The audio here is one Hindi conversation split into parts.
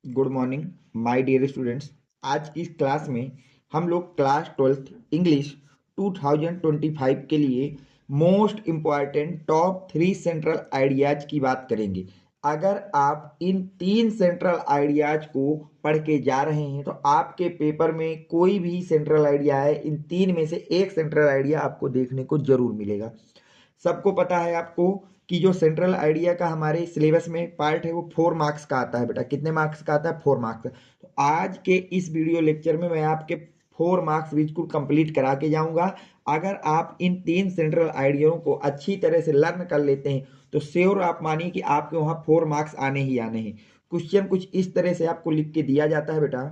Good morning my dear students. आज की इस क्लास में हम लोग क्लास 12th इंग्लिश 2025 के लिए most important top 3 central ideas की बात करेंगे। अगर आप इन 3 सेंट्रल आइडियाज को पढ़ के जा रहे हैं तो आपके पेपर में कोई भी सेंट्रल आइडिया है, इन 3 में से एक सेंट्रल आइडिया आपको देखने को जरूर मिलेगा। सबको पता है आपको कि जो सेंट्रल आइडिया का हमारे सिलेबस में पार्ट है वो 4 मार्क्स का आता है। बेटा कितने मार्क्स का आता है? 4 मार्क्स। तो आज के इस वीडियो लेक्चर में मैं आपके 4 मार्क्स बिल्कुल कंप्लीट करा के जाऊंगा। अगर आप इन 3 सेंट्रल आइडियाओं को अच्छी तरह से लर्न कर लेते हैं तो श्योर आप मानिए कि आपके वहां 4 मार्क्स आने ही आने हैं। क्वेश्चन कुछ इस तरह से आपको लिख के दिया जाता है बेटा,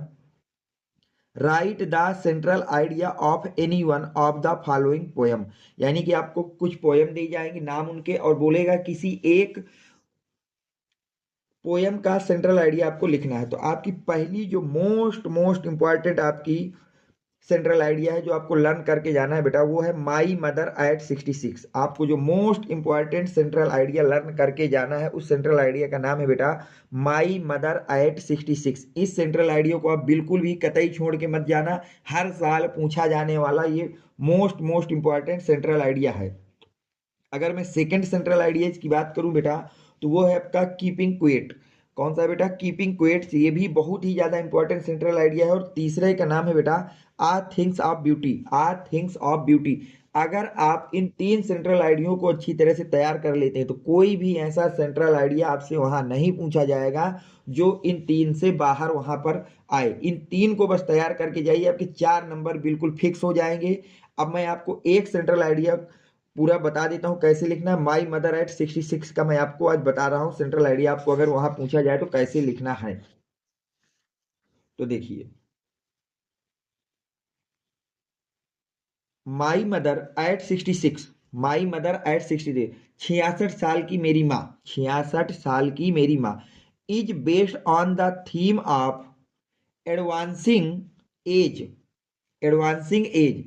right the central idea of any one of the following poem. यानी कि आपको कुछ पोयम दी जाएंगे, नाम उनके, और बोलेगा किसी एक पोयम का सेंट्रल आइडिया आपको लिखना है। तो आपकी पहली जो मोस्ट मोस्ट इंपॉर्टेंट आपकी सेंट्रल आइडिया है जो आपको लर्न करके जाना है बेटा, वो है माई मदर एट 66। आपको जो most important central idea learn करके जाना है उस सेंट्रल आइडिया का नाम है बेटा माई मदर एट 66। इस सेंट्रल आइडिया को आप बिल्कुल भी कतई छोड़ के मत जाना, हर साल पूछा जाने वाला ये most most important central idea है। अगर मैं सेकेंड सेंट्रल आइडियाज की बात करूं बेटा तो वो है आपका कीपिंग क्विट। कौन सा बेटा? Keeping quit. ये भी बहुत ही ज्यादा इंपॉर्टेंट सेंट्रल आइडिया है। और तीसरे का नाम है बेटा a things of beauty. A things of beauty. अगर आप इन 3 सेंट्रल आइडियो को अच्छी तरह से तैयार कर लेते हैं तो कोई भी ऐसा सेंट्रल आइडिया आपसे वहां नहीं पूछा जाएगा जो इन 3 से बाहर वहां पर आए। इन 3 को बस तैयार करके जाइए, आपके 4 नंबर बिल्कुल फिक्स हो जाएंगे। अब मैं आपको एक सेंट्रल आइडिया पूरा बता देता हूं कैसे लिखना है। माई मदर एट 66 का मैं आपको आज बता रहा हूं सेंट्रल आइडिया आपको अगर वहां पूछा जाए तो कैसे लिखना है। तो देखिए, my mother eight 66। My mother eight 66, 66 साल की मेरी माँ, 66 साल की मेरी माँ is based on the theme of advancing as. Advancing as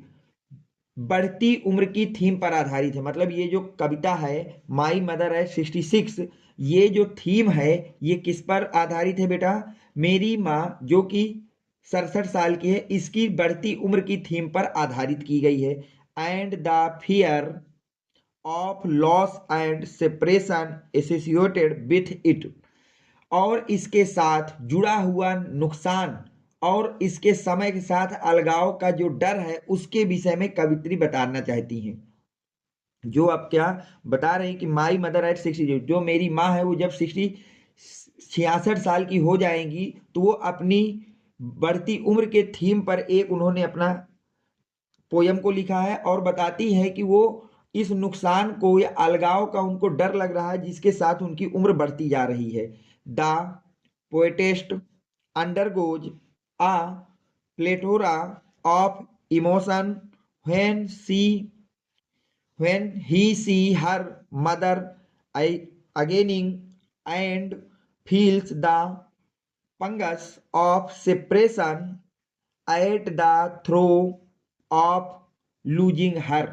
बढ़ती उम्र की थीम पर आधारित है। मतलब ये जो कविता है माई मदर एट 66, ये जो थीम है ये किस पर आधारित है बेटा? मेरी माँ जो कि 67 साल की है, इसकी बढ़ती उम्र की थीम पर आधारित की गई है। And the fear of loss and separation associated with it. और इसके साथ जुड़ा हुआ नुकसान और इसके समय के साथ अलगाव का जो डर है उसके विषय में कवित्री बताना चाहती हैं। जो आप क्या बता रहे हैं कि माई मदर एट 60, जो मेरी माँ है वो जब 66 साल की हो जाएंगी तो वो अपनी बढ़ती उम्र के थीम पर एक उन्होंने अपना पोयम को लिखा है और बताती है कि वो इस नुकसान को या अलगाव का उनको डर लग रहा है जिसके साथ उनकी उम्र बढ़ती जा रही है। The poetess undergoes a plethora of emotion when he see her mother againing and feels the pangs of separation at the throe of losing her।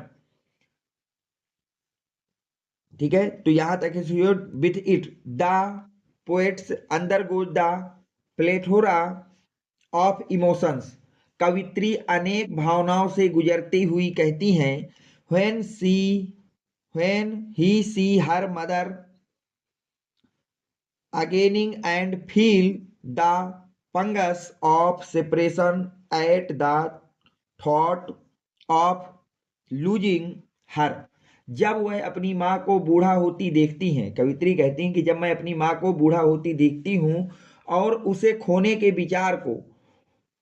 ठीक है, तो यहां तक with it the poets undergoes the plethora of emotions. कवित्री अनेक भावनाओं से गुजरती हुई कहती हैं when he see her mother againing and feel the pangs of separation at the thought of losing her। जब वह अपनी माँ को बूढ़ा होती देखती हैं, कवित्री कहती हैं कि जब मैं अपनी माँ को बूढ़ा होती देखती हूँ और उसे खोने के विचार को,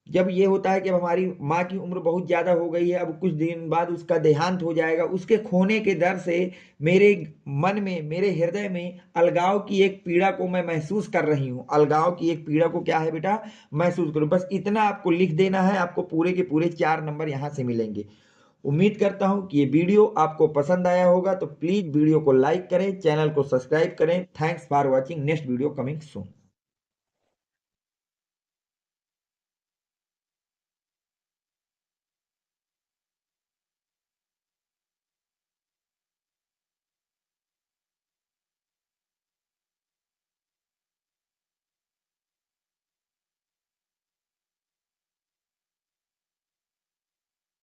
जब ये होता है कि अब हमारी माँ की उम्र बहुत ज्यादा हो गई है, अब कुछ दिन बाद उसका देहांत हो जाएगा, उसके खोने के डर से मेरे मन में, मेरे हृदय में अलगाव की एक पीड़ा को मैं महसूस कर रही हूँ। अलगाव की एक पीड़ा को क्या है बेटा? महसूस करो। बस इतना आपको लिख देना है, आपको पूरे के पूरे 4 नंबर यहां से मिलेंगे। उम्मीद करता हूं कि ये वीडियो आपको पसंद आया होगा, तो प्लीज वीडियो को लाइक करें, चैनल को सब्सक्राइब करें। Thanks for watching. Next video coming soon.